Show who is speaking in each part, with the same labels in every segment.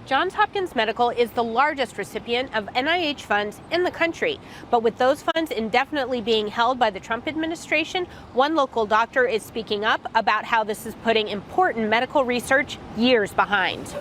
Speaker 1: Johns Hopkins Medical is the largest recipient of NIH funds in the country. But with those funds indefinitely being held by the Trump administration, one local doctor is speaking up about how this is putting important medical research years behind.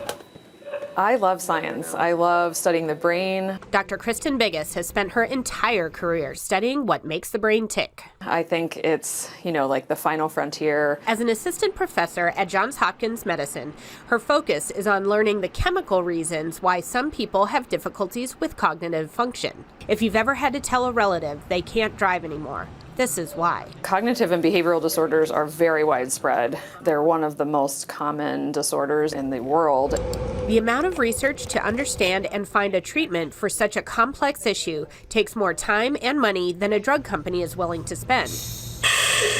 Speaker 2: I love science. I love studying the brain.
Speaker 1: Dr. Kristin Bigos has spent her entire career studying what makes the brain tick.
Speaker 2: I think it's, like the final frontier.
Speaker 1: As an assistant professor at Johns Hopkins Medicine, her focus is on learning the chemical reasons why some people have difficulties with cognitive function. If you've ever had to tell a relative they can't drive anymore, this is why.
Speaker 2: Cognitive and behavioral disorders are very widespread. They're one of the most common disorders in the world.
Speaker 1: The amount of research to understand and find a treatment for such a complex issue takes more time and money than a drug company is willing to spend.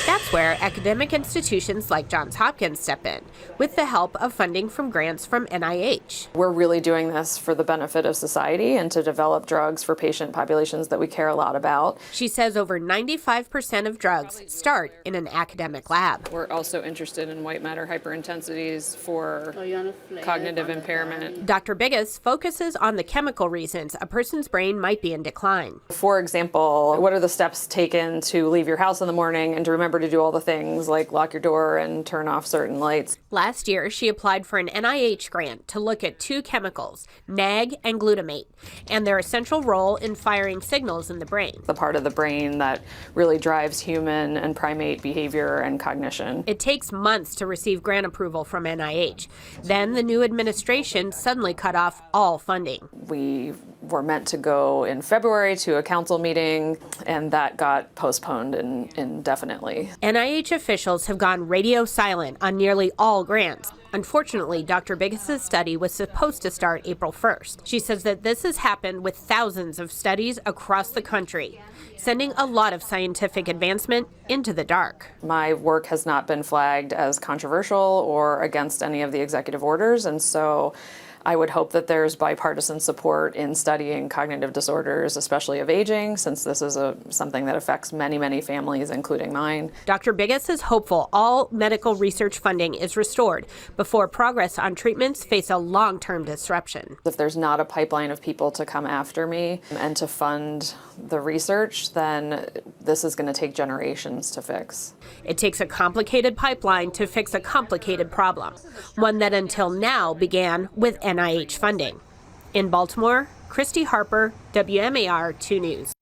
Speaker 1: That's where academic institutions like Johns Hopkins step in, with the help of funding from grants from NIH.
Speaker 2: We're really doing this for the benefit of society and to develop drugs for patient populations that we care a lot about.
Speaker 1: She says over 95% of drugs start in an academic lab.
Speaker 2: We're also interested in white matter hyperintensities for cognitive impairment.
Speaker 1: Dr. Bigos focuses on the chemical reasons a person's brain might be in decline.
Speaker 2: For example, what are the steps taken to leave your house in the morning and to remember to do all the things like lock your door and turn off certain lights?
Speaker 1: Last year, she applied for an NIH grant to look at two chemicals, NAG and glutamate, and their essential role in firing signals in the brain.
Speaker 2: The part of the brain that really drives human and primate behavior and cognition.
Speaker 1: It takes months to receive grant approval from NIH. Then the new administration suddenly cut off all funding.
Speaker 2: We were meant to go in February to a council meeting, and that got postponed indefinitely.
Speaker 1: NIH officials have gone radio silent on nearly all grants. Unfortunately, Dr. Bigos' study was supposed to start April 1st. She says that this has happened with thousands of studies across the country, sending a lot of scientific advancement into the dark.
Speaker 2: My work has not been flagged as controversial or against any of the executive orders, and so I would hope that there's bipartisan support in studying cognitive disorders, especially of aging, since this is something that affects many, many families, including mine.
Speaker 1: Dr. Bigos is hopeful all medical research funding is restored before progress on treatments face a long-term disruption.
Speaker 2: If there's not a pipeline of people to come after me and to fund the research, then this is going to take generations to fix.
Speaker 1: It takes a complicated pipeline to fix a complicated problem, one that until now began with NIH funding. In Baltimore, Christy Harper, WMAR 2 News.